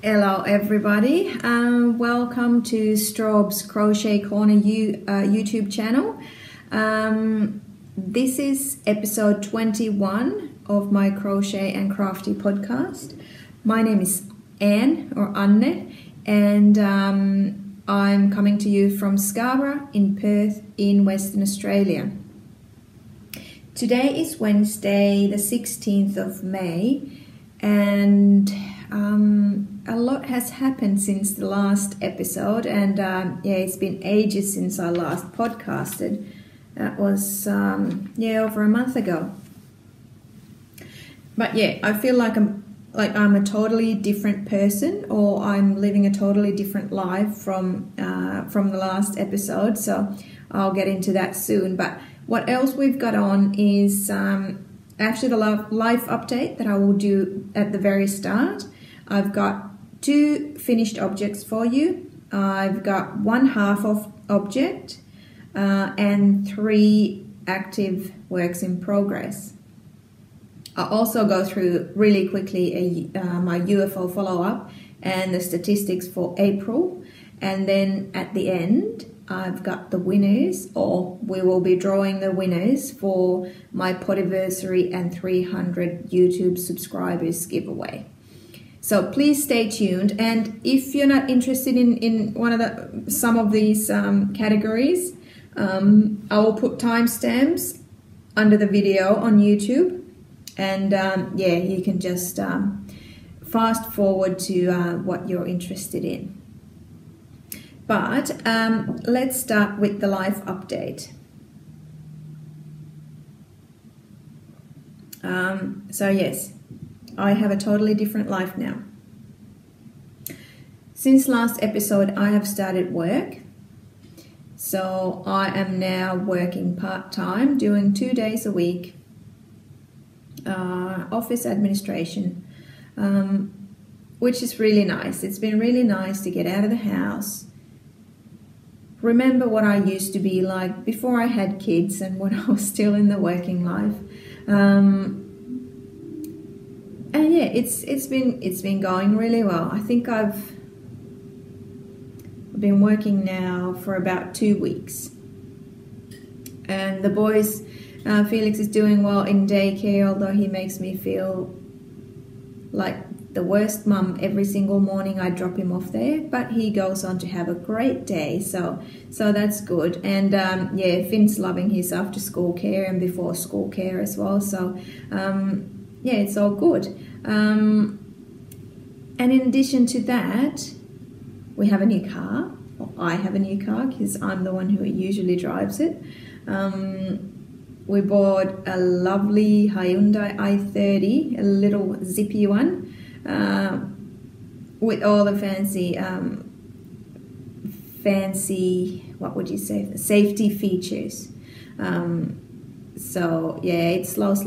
Hello everybody, welcome to Strawbs Crochet Corner YouTube channel. This is episode 21 of my Crochet and Crafty podcast. My name is Anne or Anne, and I'm coming to you from Scarborough in Perth in Western Australia. Today is Wednesday the 16th of May, and a lot has happened since the last episode, and yeah, it's been ages since I last podcasted. That was over a month ago. But yeah, I feel like I'm a totally different person, or I'm living a totally different life from the last episode. So I'll get into that soon. But what else we've got on is after the life update that I will do at the very start, I've got 2 finished objects for you. I've got 1/2 of object and 3 active works in progress. I'll also go through really quickly my UFO follow-up and the statistics for April, and then at the end I've got the winners, or we will be drawing the winners for my Podiversary and 300 YouTube subscribers giveaway. So please stay tuned, and if you're not interested in some of these categories, I will put timestamps under the video on YouTube, and yeah, you can just fast forward to what you're interested in. But let's start with the life update. So yes, I have a totally different life now. Since last episode, I have started work. So I am now working part-time, doing 2 days a week, office administration, which is really nice. It's been really nice to get out of the house, remember what I used to be like before I had kids and when I was still in the working life. And yeah, it's been going really well. I think I've been working now for about 2 weeks, and the boys, Felix is doing well in daycare, although he makes me feel like the worst mum every single morning I drop him off there, but he goes on to have a great day, so that's good. And yeah, Finn's loving his after school care and before school care as well, so yeah, it's all good. And in addition to that, we have a new car. Well, I have a new car because I'm the one who usually drives it. We bought a lovely Hyundai i30, a little zippy one, with all the fancy, what would you say, safety features. So yeah, it slows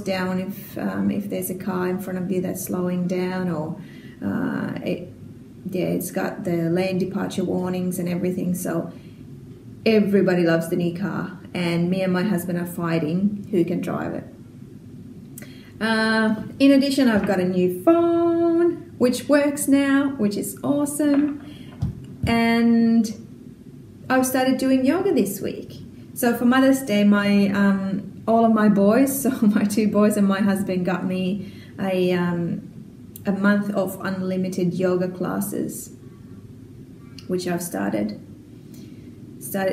down if there's a car in front of you that's slowing down, or it's got the lane departure warnings and everything. So everybody loves the new car, and me and my husband are fighting who can drive it. In addition, I've got a new phone which works now, which is awesome, and I've started doing yoga this week. So for Mother's Day, all of my boys, so my 2 boys and my husband, got me a month of unlimited yoga classes, which I've started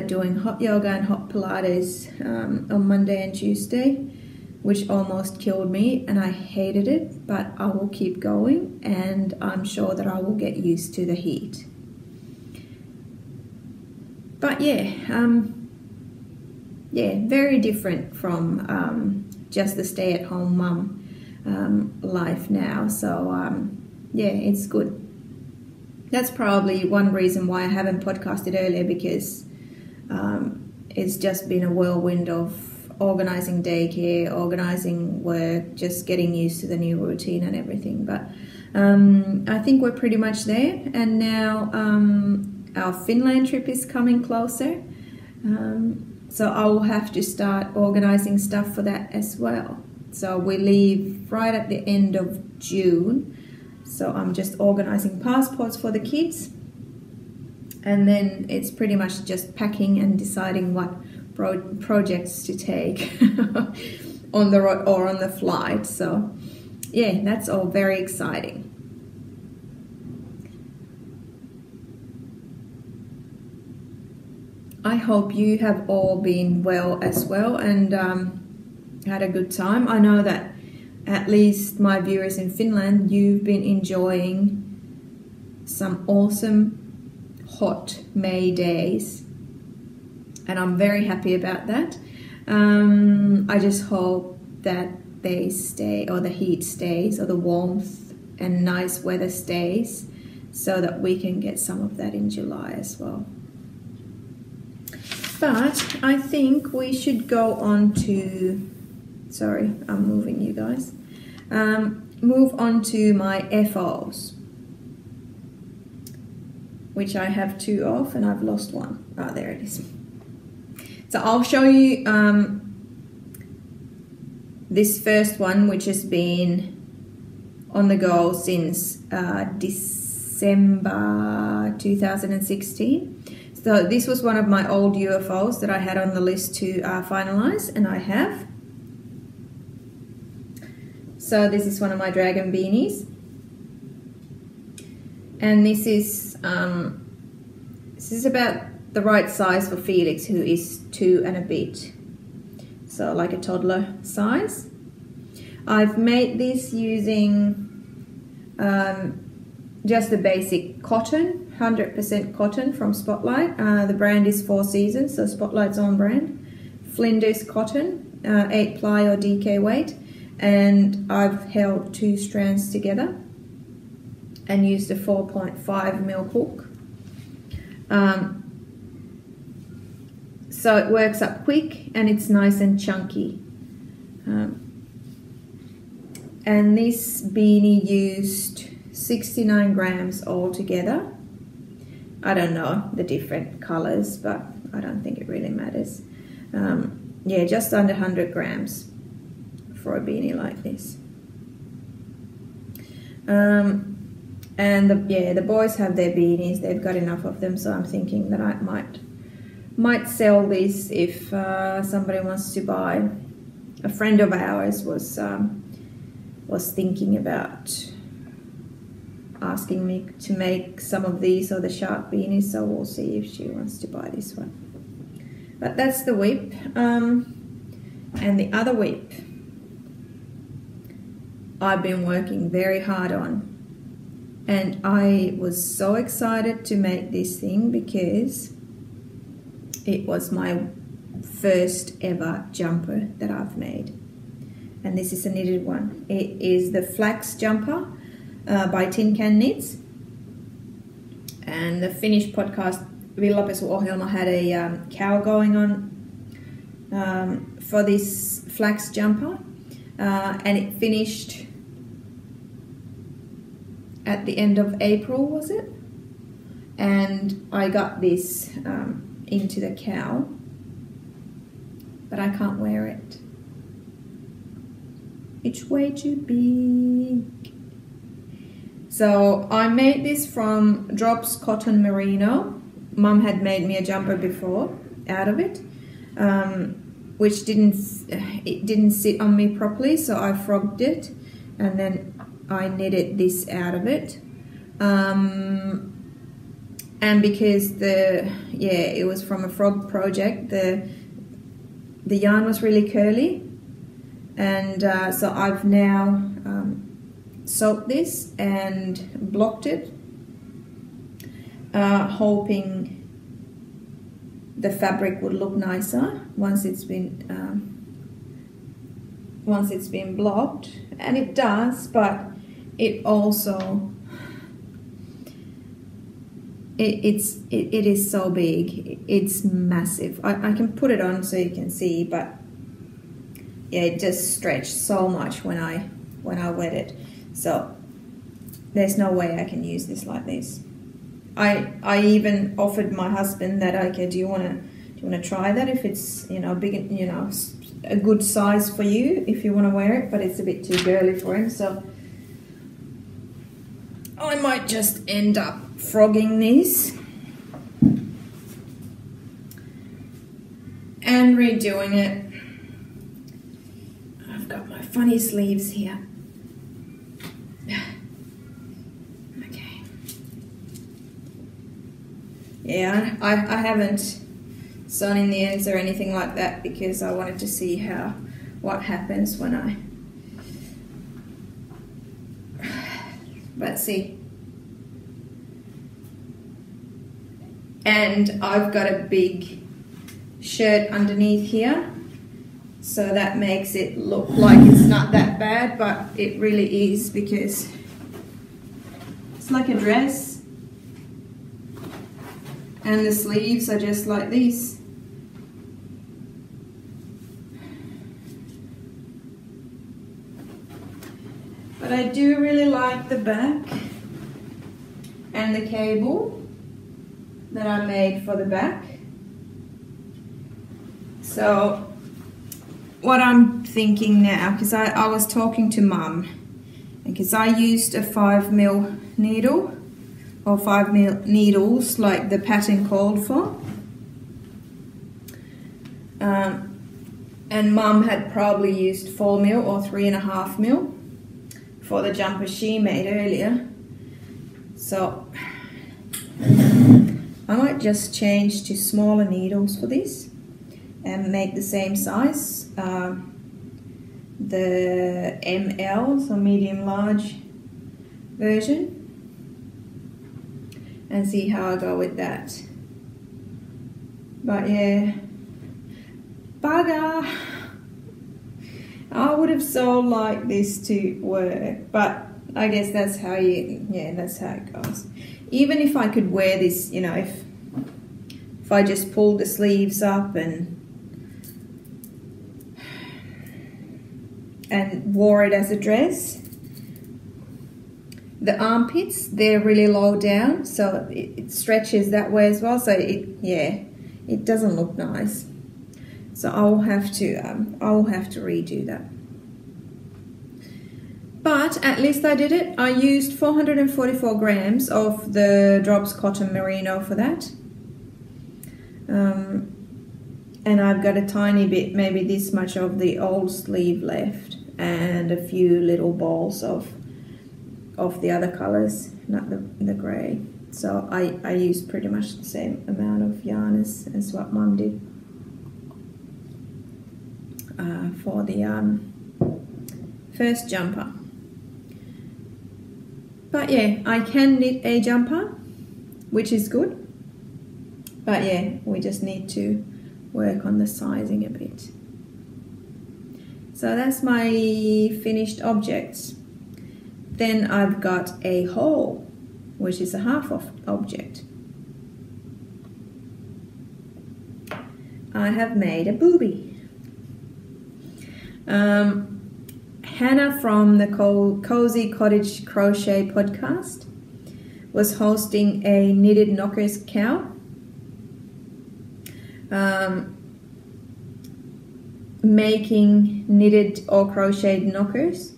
doing hot yoga and hot Pilates on Monday and Tuesday, which almost killed me, and I hated it, but I will keep going, and I'm sure that I will get used to the heat. But yeah, very different from just the stay-at-home mum life now. So yeah, it's good. That's probably one reason why I haven't podcasted earlier, because it's just been a whirlwind of organizing daycare, organizing work, just getting used to the new routine and everything. But I think we're pretty much there, and now our Finland trip is coming closer, so I will have to start organizing stuff for that as well. So we leave right at the end of June So I'm just organizing passports for the kids, and then it's pretty much just packing and deciding what projects to take on the road or on the flight. So yeah, that's all very exciting. I hope you have all been well as well and had a good time. I know that at least my viewers in Finland, you've been enjoying some awesome hot May days, and I'm very happy about that. I just hope that they stay, or the heat stays, or the warmth and nice weather stays, so that we can get some of that in July as well. But I think we should go on to, sorry, I'm moving you guys. Move on to my FOs, which I have 2 of, and I've lost one. Ah, there it is. So I'll show you this first one, which has been on the go since December 2016. So this was one of my old UFOs that I had on the list to finalize, and I have. So this is one of my dragon beanies, and this is about the right size for Felix, who is 2 and a bit, so like a toddler size. I've made this using just the basic cotton, 100% cotton from Spotlight. The brand is 4 Seasons, so Spotlight's own brand. Flinders cotton, 8 ply or DK weight, and I've held 2 strands together and used a 4.5mm hook. So it works up quick and it's nice and chunky. And this beanie used 69 grams altogether. I don't know the different colors, but I don't think it really matters. Yeah, just under 100 grams for a beanie like this. And the boys have their beanies. They've got enough of them, so I'm thinking that I might sell this if somebody wants to buy. A friend of ours was thinking about asking me to make some of these or the shark beanies, so we'll see if she wants to buy this one. But that's the whip, and the other whip I've been working very hard on, and I was so excited to make this thing because it was my first ever jumper that I've made, and this is a knitted one. It is the Flax jumper by Tin Can Knits, and the Finnish podcast Villapesupinnat had a cow going on for this Flax jumper, and it finished at the end of April, was it? And I got this into the cow, but I can't wear it. It's way too big. So I made this from Drops Cotton Merino. Mum had made me a jumper before out of it, which didn't sit on me properly, so I frogged it, and then I knitted this out of it. And because it was from a frog project, the yarn was really curly, and so I've now soaked this and blocked it, hoping the fabric would look nicer once it's been blocked, and it does, but it also it is so big. It's massive. I can put it on so you can see, but yeah, it just stretched so much when I wet it. So there's no way I can use this like this. I even offered my husband that, okay, do you want to try that if it's big, a good size for you if you want to wear it, but it's a bit too girly for him. So I might just end up frogging these and redoing it. I've got my funny sleeves here. Okay. Yeah, I haven't sewn in the ends or anything like that because I wanted to see what happens when I... Let's see. And I've got a big shirt underneath here, so that makes it look like it's not that bad, but it really is because it's like a dress and the sleeves are just like this. But I do really like the back and the cable that I made for the back. So what I'm thinking now, because I was talking to Mum, and because I used a 5mm needle or 5mm needles like the pattern called for, and Mum had probably used 4mm or 3.5mm for the jumper she made earlier. So I might just change to smaller needles for this and make the same size, the ML, so medium large version, and see how I go with that. But yeah, bugger! I would have so liked this to work, but I guess that's how that's how it goes. Even if I could wear this, you know, if I just pulled the sleeves up and wore it as a dress, the armpits, they're really low down, so it stretches that way as well, so it doesn't look nice. So I'll have to redo that. But at least I did it. I used 444 grams of the Strawbs cotton merino for that. And I've got a tiny bit, maybe this much of the old sleeve left, and a few little balls of the other colors, not the grey. So I used pretty much the same amount of yarn as what Mum did for the first jumper. But yeah, I can knit a jumper, which is good. But yeah, we just need to work on the sizing a bit. So that's my finished objects. Then I've got a hole, which is a half of object. I have made a booby. Hannah from the Cozy Cottage Crochet podcast was hosting a knitted knockers cow. Making knitted or crocheted knockers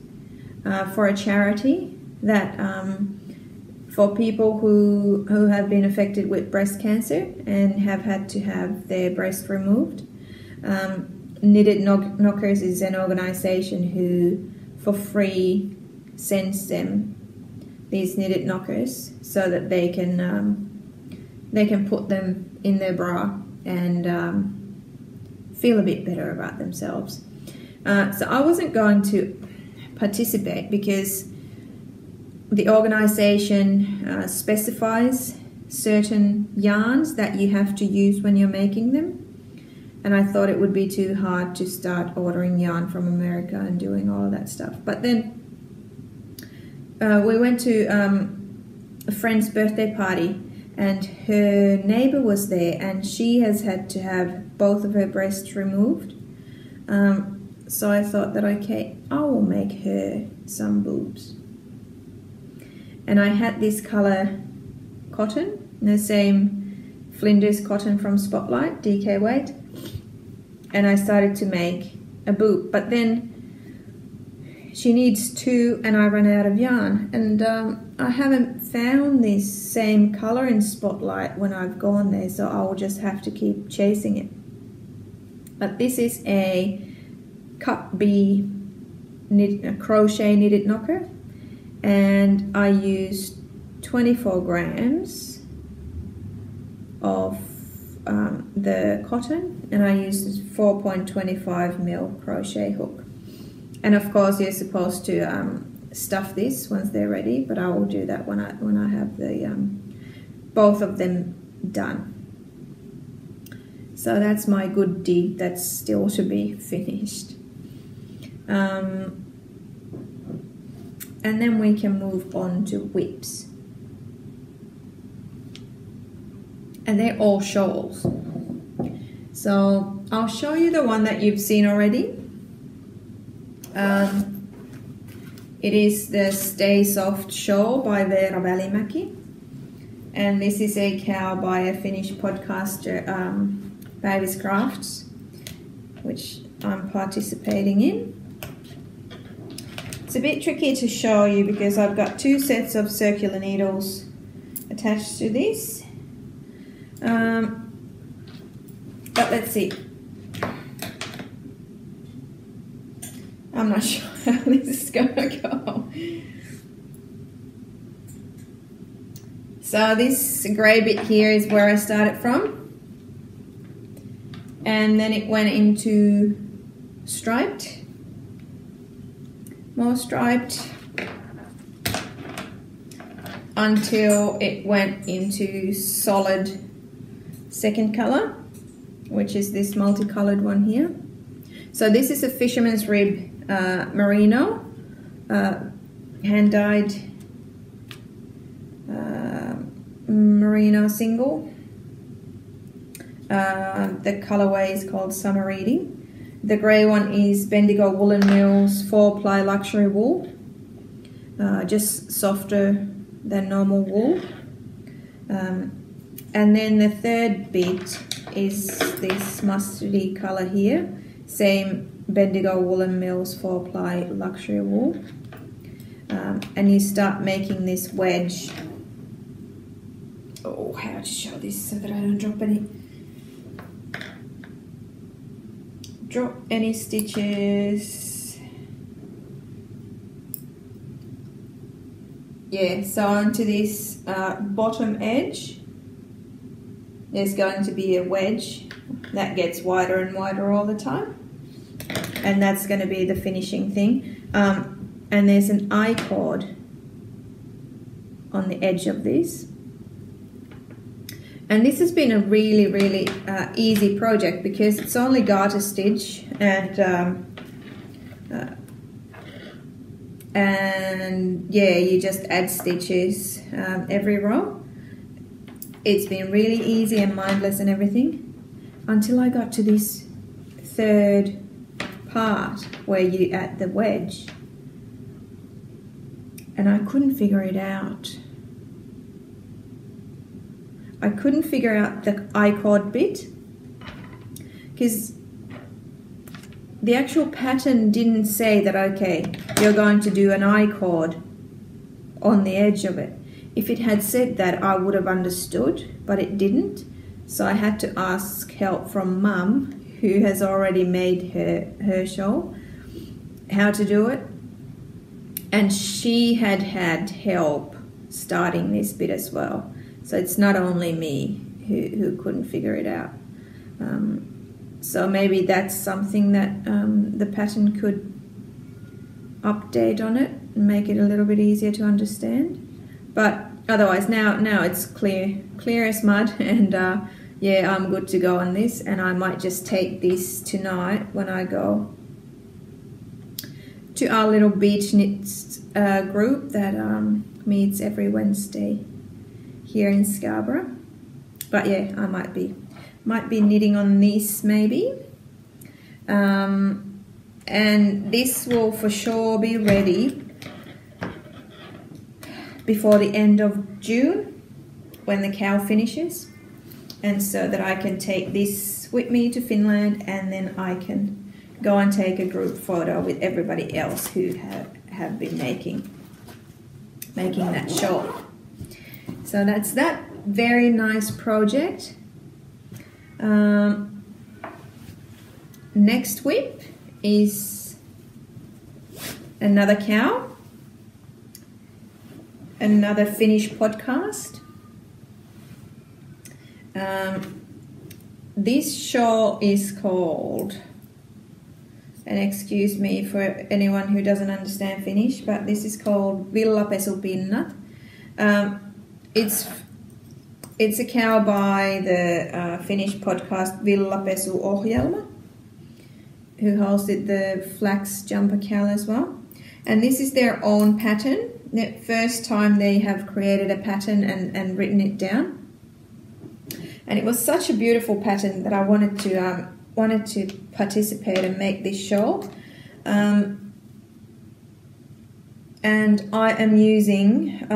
for a charity that for people who have been affected with breast cancer and have had to have their breast removed. Knitted Knockers is an organization who for free sends them these knitted knockers so that they can put them in their bra and feel a bit better about themselves. So I wasn't going to participate because the organization specifies certain yarns that you have to use when you're making them, and I thought it would be too hard to start ordering yarn from America and doing all of that stuff. But then we went to a friend's birthday party, and her neighbor was there, and she has had to have both of her breasts removed. So I thought that, okay, I will make her some boobs. And I had this color cotton, the same Flinders cotton from Spotlight, DK weight, and I started to make a boob. But then she needs 2 and I ran out of yarn, and I haven't found this same color in Spotlight when I've gone there, so I'll just have to keep chasing it. But this is a Cut B crochet knitted knocker, and I used 24 grams of the cotton, and I used this 4.25 mil crochet hook. And of course you're supposed to stuff this once they're ready, but I will do that when I have the both of them done. So that's my good deed that's still to be finished. And then we can move on to whips. And they're all shawls. So I'll show you the one that you've seen already. It is the Stay Soft Shawl by Ravelry. And this is a cow by a Finnish podcaster, Baby's Crafts, which I'm participating in. It's a bit tricky to show you because I've got 2 sets of circular needles attached to this. But let's see. I'm not sure how this is gonna go. So this grey bit here is where I started from, and then it went into striped, more striped, until it went into solid second colour, which is this multicolored one here. So this is a Fisherman's Rib merino, hand-dyed merino single. The colorway is called Summer Reading. The grey one is Bendigo Woolen Mills 4-ply luxury wool, just softer than normal wool. And then the third bit is this mustardy colour here, same Bendigo Woolen Mills 4-ply luxury wool. And you start making this wedge. Oh, how to show this so that I don't drop any stitches. Yeah, so onto this bottom edge there's going to be a wedge that gets wider and wider all the time, and that's going to be the finishing thing. And there's an I-cord on the edge of this, and this has been a really easy project because it's only garter stitch, and yeah, you just add stitches every row. It's been really easy and mindless and everything until I got to this third part where you add the wedge, and I couldn't figure it out. I couldn't figure out the I-cord bit because the actual pattern didn't say that, okay, you're going to do an I-cord on the edge of it. If it had said that, I would have understood, but it didn't. So I had to ask help from Mum, who has already made her shawl, how to do it. And she had help starting this bit as well. So it's not only me who couldn't figure it out. So maybe that's something that the pattern could update on it and make it a little bit easier to understand. But otherwise now it's clear as mud, and yeah, I'm good to go on this, and I might just take this tonight when I go to our little beach knits group that meets every Wednesday here in Scarborough. But yeah, I might be knitting on this maybe, and this will for sure be ready before the end of June when the cow finishes, and so that I can take this with me to Finland, and then I can go and take a group photo with everybody else who have been making that shawl. So that's that very nice project. Next week is another cow, another Finnish podcast. This shawl is called, and excuse me for anyone who doesn't understand Finnish, but this is called Villapesupinnat. It's a cow by the Finnish podcast Villapesuohjelma, who hosted the Flax jumper cow as well. And this is their own pattern. The first time they have created a pattern and written it down. And it was such a beautiful pattern that I wanted to participate and make this shawl. And I am using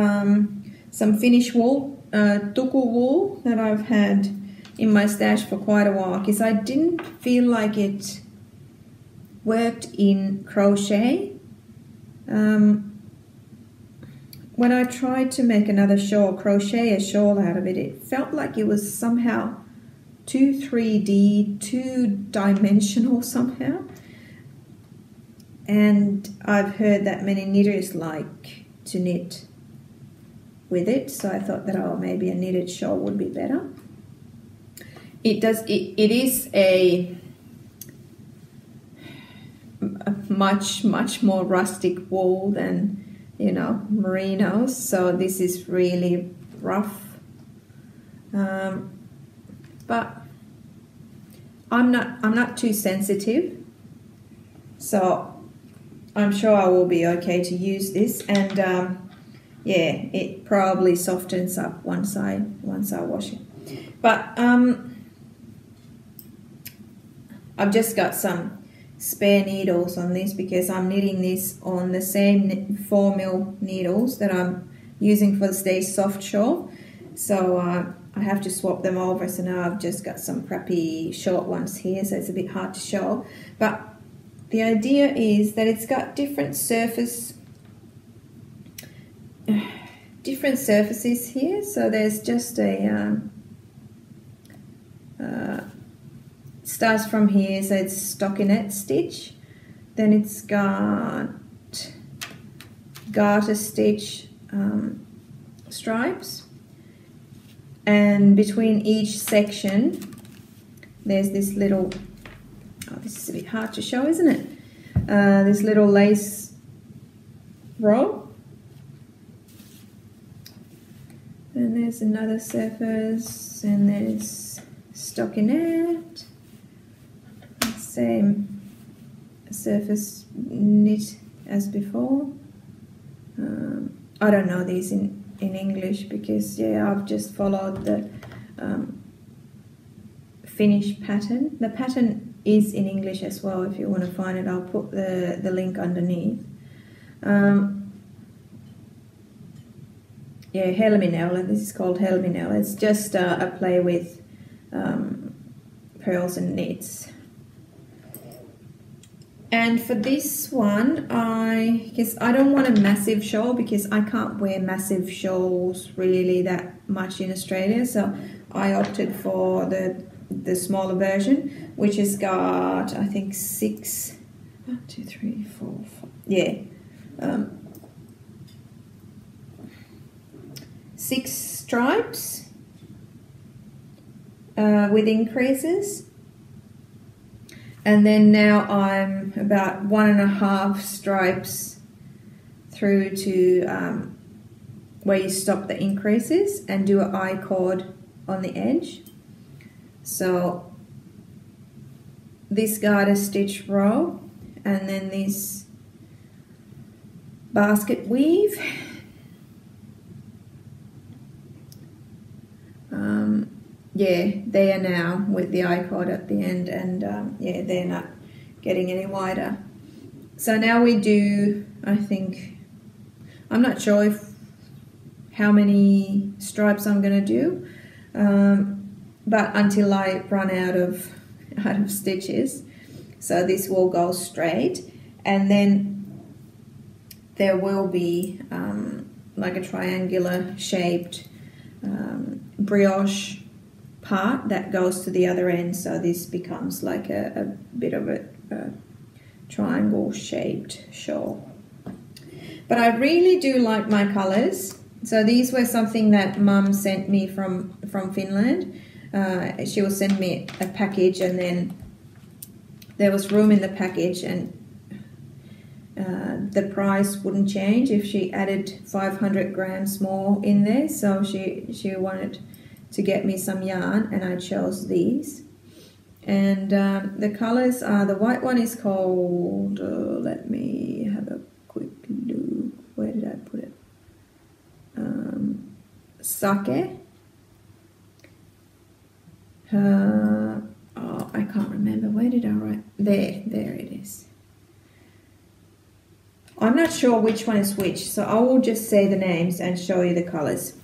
some Finnish wool, tuku wool, that I've had in my stash for quite a while, because I didn't feel like it worked in crochet. When I tried to make another shawl, crochet a shawl out of it, it felt like it was somehow too 3D, two-dimensional somehow. And I've heard that many knitters like to knit with it, so I thought that, oh, maybe a knitted shawl would be better. It is a much more rustic wool than, you know, merinos, so this is really rough. But I'm not too sensitive, so I'm sure I will be okay to use this. And yeah, it probably softens up once I wash it. But I've just got some spare needles on this because I'm knitting this on the same 4mm needles that I'm using for the Stay Soft shawl. So I have to swap them over. So now I've just got some crappy short ones here, so it's a bit hard to show. But the idea is that it's got different surfaces here. So there's just a starts from here, so it's stockinette stitch. Then it's got garter stitch stripes, and between each section there's this little, oh, this is a bit hard to show, isn't it? This little lace row, and there's another surface, and there's stockinette, same surface knit as before. I don't know these in English because, yeah, I've just followed the Finnish pattern. The pattern is in English as well. If you want to find it, I'll put the link underneath. Yeah, helminel. This is called helminel. It's just a play with pearls and knits. And for this one, because I don't want a massive shawl, because I can't wear massive shawls really that much in Australia, so I opted for the smaller version, which has got, I think, 6 stripes with increases. And then now I'm about 1.5 stripes through to where you stop the increases and do an I-cord on the edge. So this garter stitch row, and then this basket weave. Yeah, they are now with the I-cord at the end, and yeah, they're not getting any wider. So now we do, I think, I'm not sure how many stripes I'm going to do, but until I run out of stitches. So this will go straight, and then there will be like a triangular shaped brioche part that goes to the other end, so this becomes like a bit of a triangle shaped shawl. But I really do like my colors. So these were something that Mum sent me from Finland. She will send me a package, and then there was room in the package, and the price wouldn't change if she added 500 grams more in there. So she wanted to get me some yarn, and I chose these. And the colors are, the white one is called, let me have a quick look. Where did I put it? Sake. Oh, I can't remember. Where did I write? There it is. I'm not sure which one is which, so I will just say the names and show you the colors.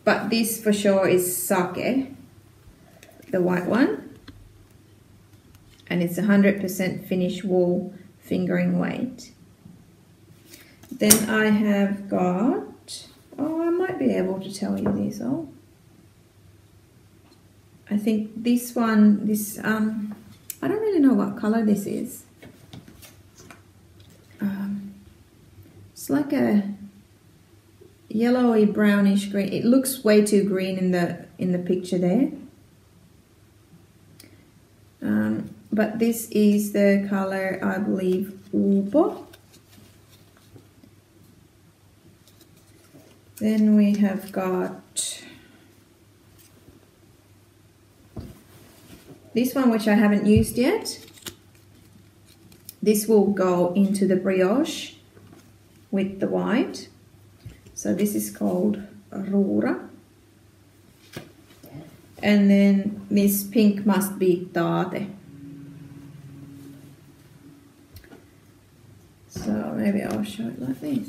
But this for sure is Sake, the white one. And it's 100% Finnish wool fingering weight. Then I have got, oh, I might be able to tell you these all. I think this one, I don't really know what color this is. It's like a yellowy brownish green. It looks way too green in the picture there. But this is the color, I believe, UFO. Then we have got this one, which I haven't used yet. This will go into the brioche with the white. So this is called Ruura. And then this pink must be Taate. So maybe I'll show it like this.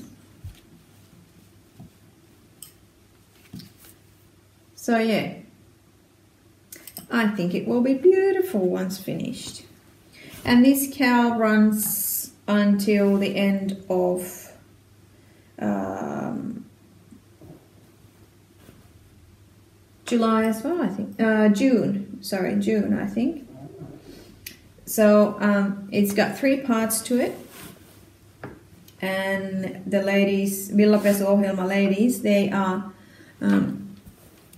So yeah, I think it will be beautiful once finished. And this cowl runs until the end of July as well, I think. June, I think. So it's got 3 parts to it. And the ladies, Villapesuohjelma ladies, they are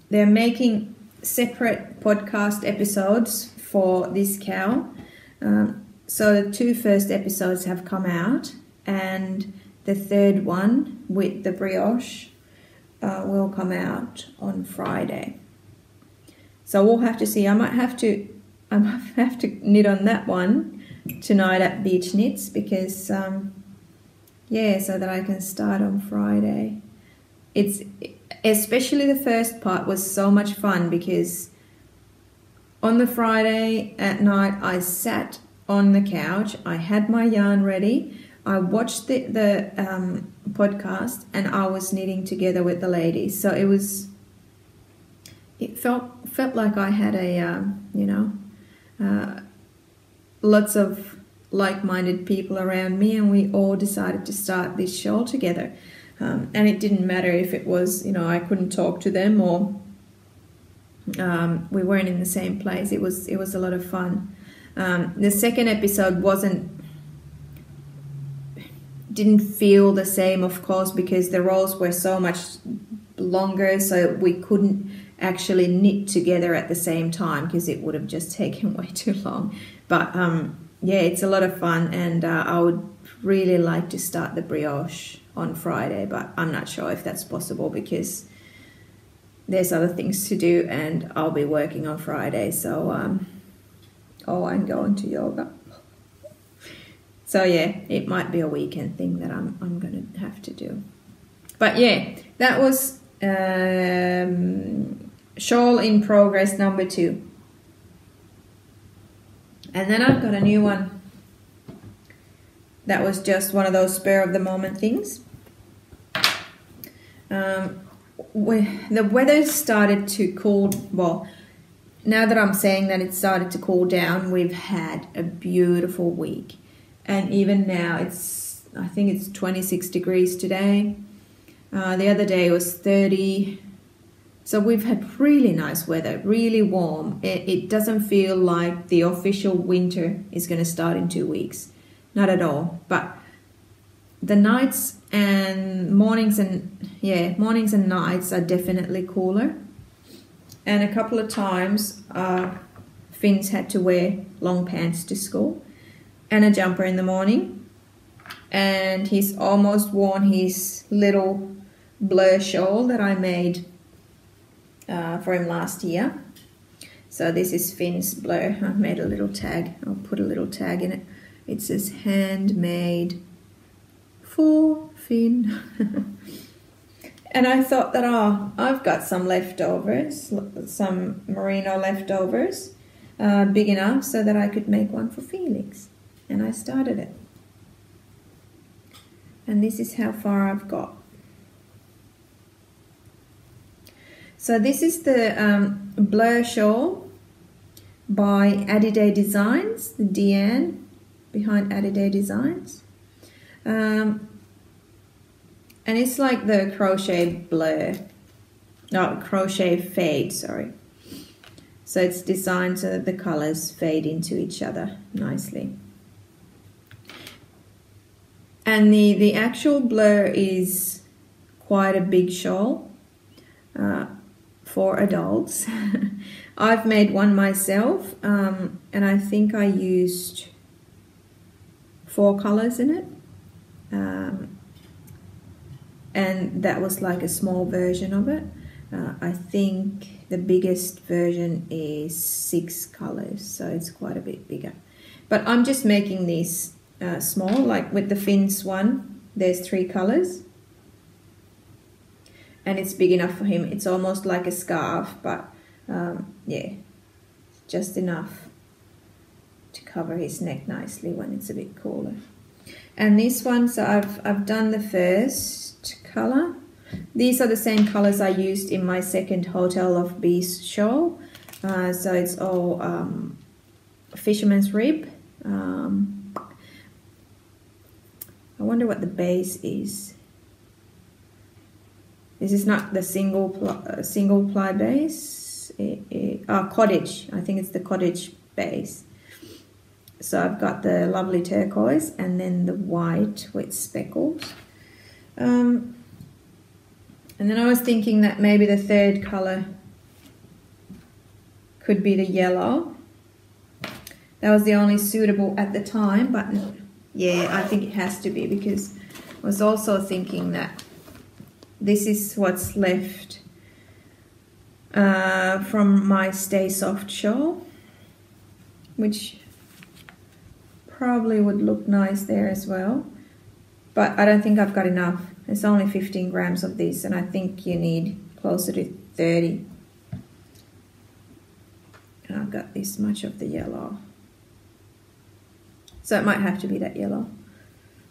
they're making separate podcast episodes for this cowl. So the 2 first episodes have come out, and the 3rd one with the brioche will come out on Friday. So we'll have to see. I might have to knit on that one tonight at Beach Knits, because yeah, so that I can start on Friday. It's especially the first part was so much fun, because on the Friday at night I sat on the couch, I had my yarn ready, I watched the podcast, and I was knitting together with the ladies. So it felt like I had a lots of like-minded people around me, and we all decided to start this shawl together. And it didn't matter if it was, I couldn't talk to them, or we weren't in the same place. It was a lot of fun. The second episode didn't feel the same, of course, because the rows were so much longer, so we couldn't actually knit together at the same time, because it would have just taken way too long. But yeah, it's a lot of fun, and I would really like to start the brioche on Friday, but I'm not sure if that's possible, because there's other things to do, and I'll be working on Friday. So I'm going to yoga. So yeah, it might be a weekend thing that I'm going to have to do. But yeah, that was shawl in progress number 2. And then I've got a new one. That was just one of those spur of the moment things. The weather started to cool. Well, now that I'm saying that it started to cool down, we've had a beautiful week. And even now it's I think it's 26 degrees today. The other day it was 30. So we've had really nice weather, really warm. It doesn't feel like the official winter is going to start in 2 weeks. Not at all. But the nights and mornings and nights are definitely cooler. And a couple of times Finn's had to wear long pants to school and a jumper in the morning. And he's almost worn his little Blurre shawl that I made for him last year. So this is Finn's Blurre. I've made a little tag. I'll put a little tag in it. It says handmade for Finn. And I thought that, I've got some leftovers, some merino leftovers, big enough so that I could make one for Felix. And I started it. And this is how far I've got. So this is the Blurre shawl by Addydae Designs, the Deanne behind Addydae Designs. And it's like the crochet Blurre, no, crochet fade, sorry. So it's designed so that the colors fade into each other nicely. And the actual Blurre is quite a big shawl for adults. I've made one myself, and I think I used 4 colors in it. And that was like a small version of it. I think the biggest version is 6 colors, so it's quite a bit bigger. But I'm just making these small, like with the Finn's one, there's 3 colors. And it's big enough for him. It's almost like a scarf, but yeah, just enough to cover his neck nicely when it's a bit cooler. And this one, so I've done the first color. These are the same colors I used in my second Hotel of Bees shawl. So it's all fisherman's rib. I wonder what the base is. This is not the single ply base. Cottage. I think it's the cottage base. So I've got the lovely turquoise and then the white with speckles. And then I was thinking that maybe the third color could be the yellow. That was the only suitable at the time, but yeah, I think it has to be, because I was also thinking that this is what's left from my Stay Soft shawl, which probably would look nice there as well. But I don't think I've got enough. It's only 15 grams of this, and I think you need closer to 30. And I've got this much of the yellow. So it might have to be that yellow.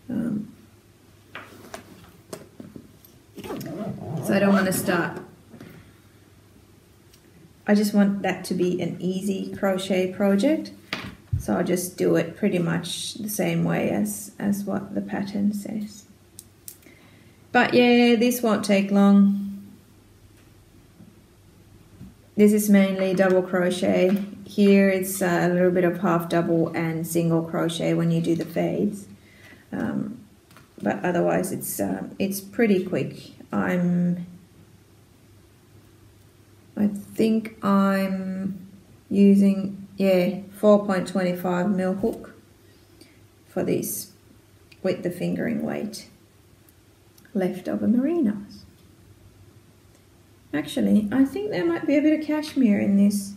So I don't want to start. I just want that to be an easy crochet project. So I'll just do it pretty much the same way as what the pattern says. But yeah, this won't take long. This is mainly double crochet. Here it's a little bit of half double and single crochet when you do the fades. But otherwise it's pretty quick. I think I'm using 4.25 mil hook for this with the fingering weight. Leftover merinos. Actually, I think there might be a bit of cashmere in this.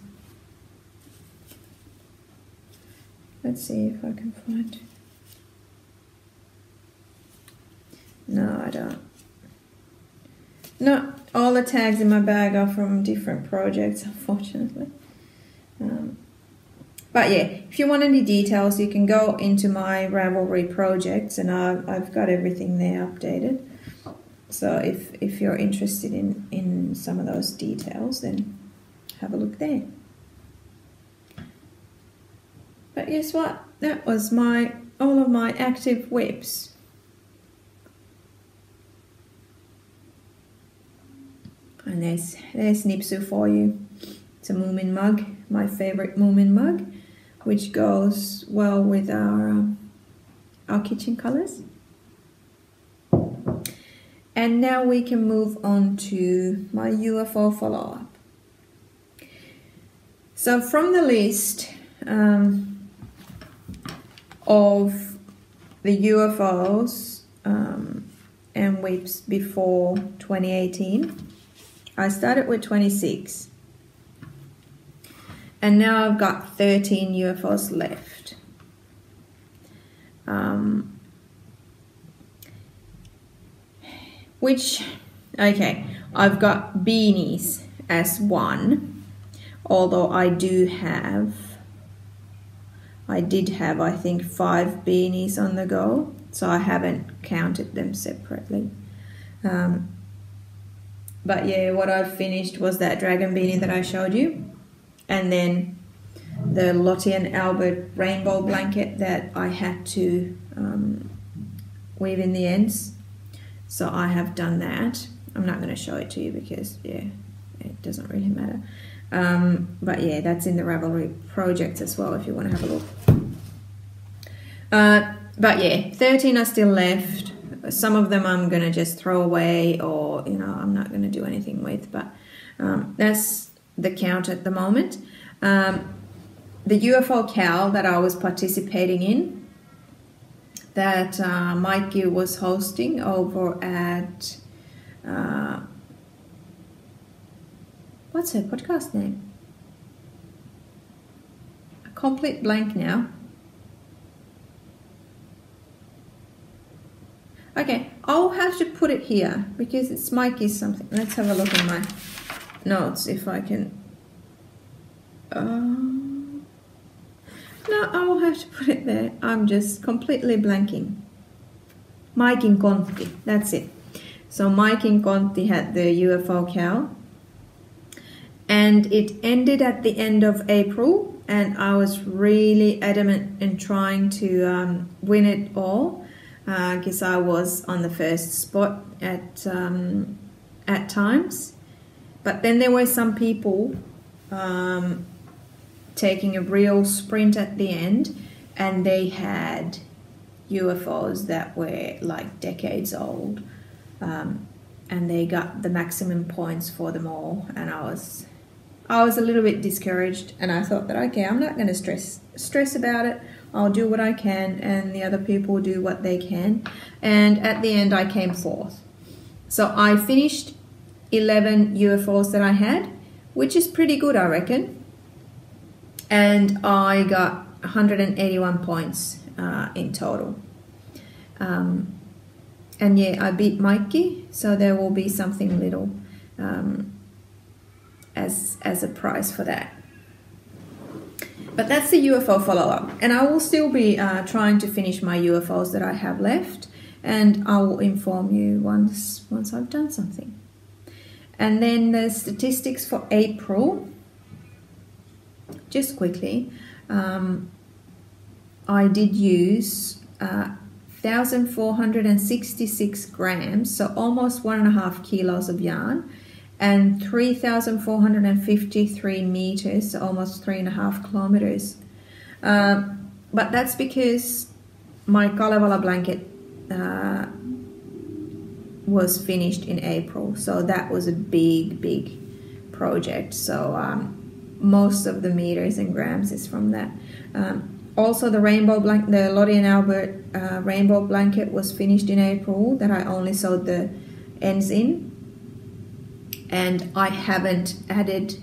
Let's see if I can find. No, I don't. No, all the tags in my bag are from different projects, unfortunately. But yeah, if you want any details, you can go into my Ravelry projects, and I've got everything there updated. So if you're interested in some of those details, then have a look there. But guess what? That was all of my active whips. And there's Nipsu for you. It's a Moomin mug, my favorite Moomin mug, which goes well with our kitchen colors. And now we can move on to my UFO follow-up. So from the list of the UFOs and whips before 2018, I started with 26. And now I've got 13 UFOs left. Okay, I've got beanies as one, although I did have, I think 5 beanies on the go, so I haven't counted them separately. But yeah, what I've finished was that dragon beanie that I showed you, and then the Lottie and Albert rainbow blanket that I had to weave in the ends. So I have done that. I'm not going to show it to you because, yeah, it doesn't really matter. But yeah, that's in the Ravelry project as well if you want to have a look. But yeah, 13 are still left. Some of them I'm going to just throw away, or, you know, I'm not going to do anything with. But that's the count at the moment. The UFOkal that I was participating in, that Maikin was hosting over at, what's her podcast name? A complete blank now. Okay, I'll have to put it here because it's Maikin's something. Let's have a look in my notes if I can. No, I will have to put it there. I'm just completely blanking. Maikin Kontti, that's it. So Maikin Kontti had the UFOkal, and it ended at the end of April, and I was really adamant in trying to win it all because I was on the first spot at times. But then there were some people taking a real sprint at the end, and they had UFOs that were like decades old, and they got the maximum points for them all, and I was a little bit discouraged, and I thought that, okay, I'm not going to stress about it. I'll do what I can, and the other people do what they can. And at the end I came 4th. So I finished 11 UFOs that I had, which is pretty good, I reckon. And I got 181 points in total. And yeah, I beat Maikin, so there will be something little as a prize for that. But that's the UFO follow-up. And I will still be trying to finish my UFOs that I have left, and I will inform you once I've done something. And then the statistics for April. Just quickly, I did use 1,466 grams, so almost 1.5 kilos of yarn, and 3,453 meters, so almost 3.5 kilometers. But that's because my Kalevala blanket was finished in April, so that was a big project. So most of the meters and grams is from that. Also, the rainbow blanket, the Lottie and Albert rainbow blanket was finished in April, that I only sewed the ends in, and I haven't added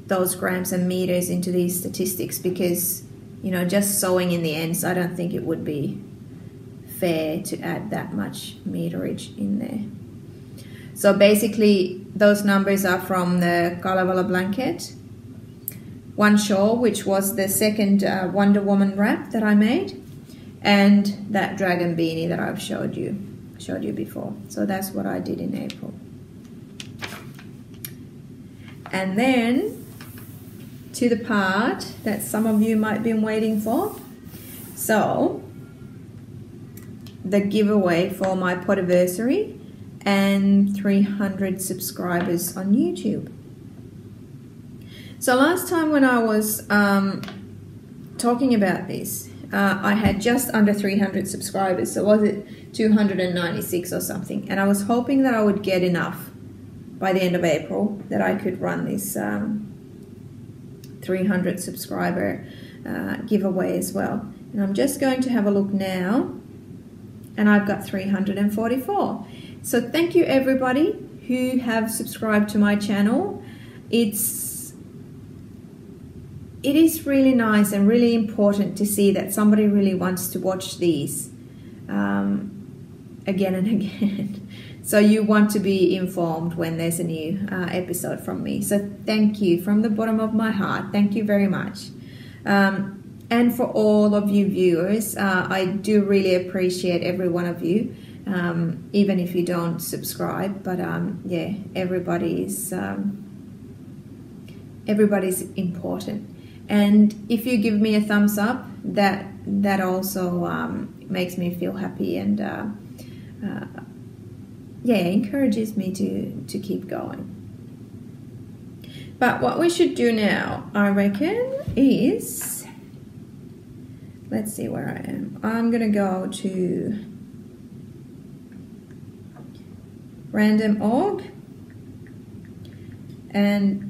those grams and meters into these statistics because, you know, just sewing in the ends, I don't think it would be fair to add that much meterage in there. So basically those numbers are from the Kalevala blanket, one shawl, which was the second Wonder Woman wrap that I made, and that dragon beanie that I've showed you before. So that's what I did in April. And then to the part that some of you might be waiting for. So the giveaway for my podiversary and 300 subscribers on YouTube. So last time when I was talking about this, I had just under 300 subscribers. So was it 296 or something? And I was hoping that I would get enough by the end of April that I could run this 300 subscriber giveaway as well. And I'm just going to have a look now, and I've got 344. So thank you everybody who have subscribed to my channel. It is really nice and really important to see that somebody really wants to watch these again and again. So you want to be informed when there's a new episode from me. So thank you from the bottom of my heart. Thank you very much. And for all of you viewers, I do really appreciate every one of you, even if you don't subscribe. But yeah, everybody's important. And if you give me a thumbs up, that also makes me feel happy and yeah, encourages me to keep going. But what we should do now, I reckon, is, let's see where I am. I'm gonna go to random org and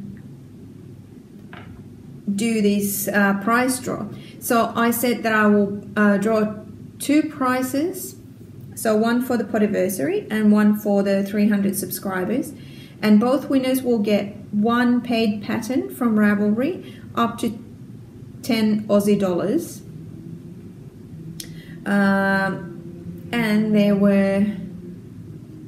do this prize draw. So I said that I will draw 2 prizes. So one for the podiversary and one for the 300 subscribers. And both winners will get 1 paid pattern from Ravelry up to 10 Aussie dollars. And there were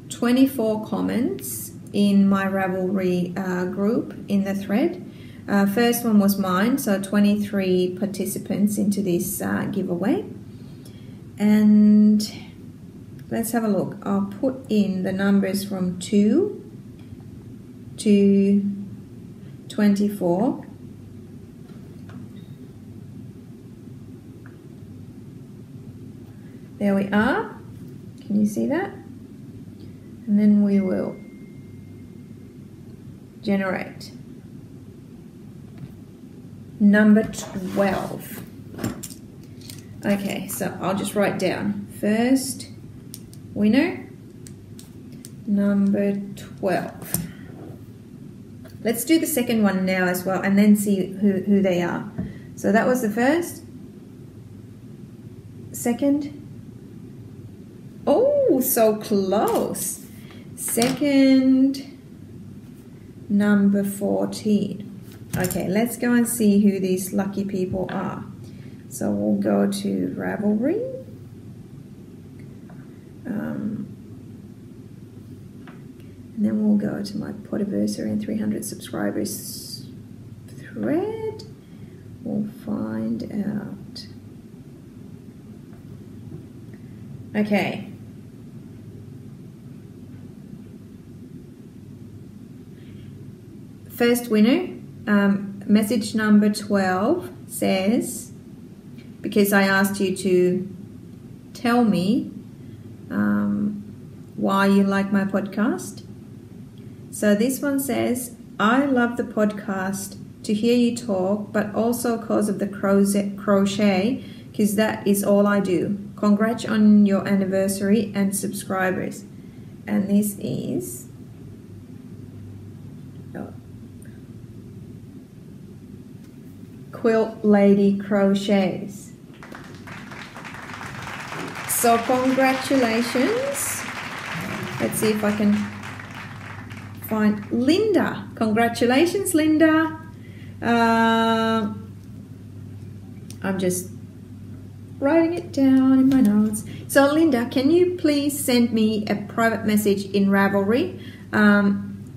24 comments in my Ravelry group in the thread. First one was mine, so 23 participants into this giveaway. And let's have a look. I'll put in the numbers from 2 to 24. There we are. Can you see that? And then we will generate number 12. Okay, so I'll just write down first winner, number 12. Let's do the second one now as well and then see who they are. So that was the first. Second. Oh, so close. Second, number 14. Okay, let's go and see who these lucky people are. So we'll go to Ravelry. And then we'll go to my podiversary and 300 subscribers thread. We'll find out. Okay. First winner, message number 12 says, because I asked you to tell me why you like my podcast. So this one says, I love the podcast to hear you talk, but also because of the crochet, because that is all I do. Congrats on your anniversary and subscribers. And this is Quilt Lady Crochets. So congratulations. Let's see if I can find Linda. Congratulations, Linda. I'm just writing it down in my notes. So Linda, can you please send me a private message in Ravelry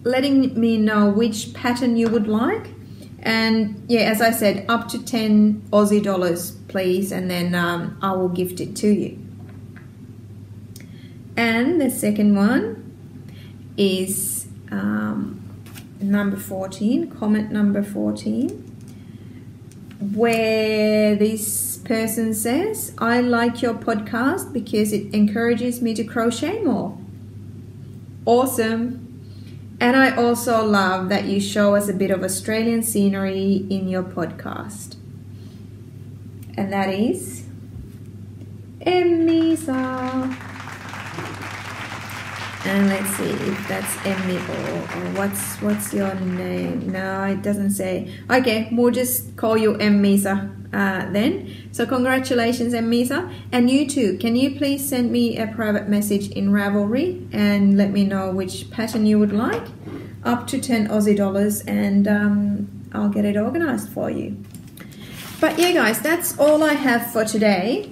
letting me know which pattern you would like? And yeah, as I said, up to 10 Aussie dollars, please, and then I will gift it to you. And the second one is number 14, comment number 14, where this person says, I like your podcast because it encourages me to crochet more. awesome. And I also love that you show us a bit of Australian scenery in your podcast. And that is Emmisa. And let's see if that's Emmy or what's your name? No, it doesn't say. Okay, we'll just call you Emmisa then. So congratulations, Emmisa. And you too, can you please send me a private message in Ravelry and let me know which pattern you would like, up to 10 Aussie dollars, and I'll get it organized for you. But yeah, guys, that's all I have for today.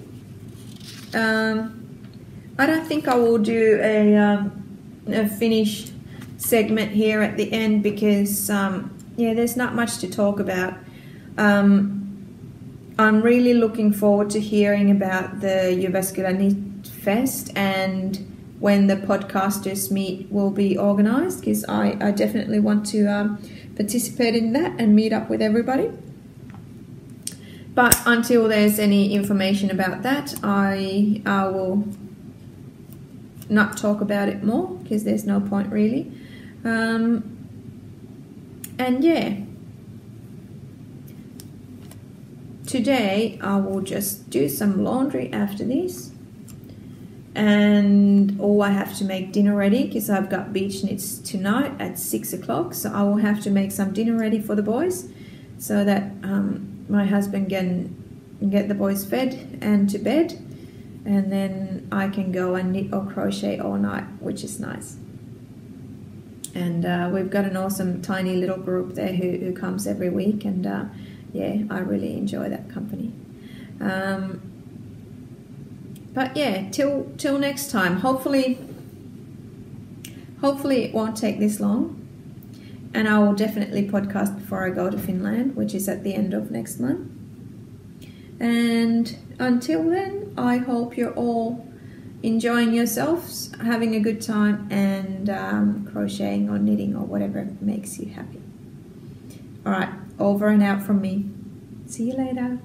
I don't think I will do a finished segment here at the end because yeah, there's not much to talk about. I'm really looking forward to hearing about the UFOkal Knit Fest and when the podcasters meet will be organised, because I definitely want to participate in that and meet up with everybody. But until there's any information about that, I will not talk about it more because there's no point really. And yeah, today I will just do some laundry after this, and I have to make dinner ready because I've got beach knits tonight at 6 o'clock, so I will have to make some dinner ready for the boys so that my husband can get the boys fed and to bed, and then I can go and knit or crochet all night, which is nice. And we've got an awesome tiny little group there who comes every week, and yeah, I really enjoy that company. But yeah, till next time. Hopefully it won't take this long, and I will definitely podcast before I go to Finland, which is at the end of next month. And until then, I hope you're all enjoying yourselves, having a good time, and crocheting or knitting or whatever makes you happy. All right, over and out from me. See you later.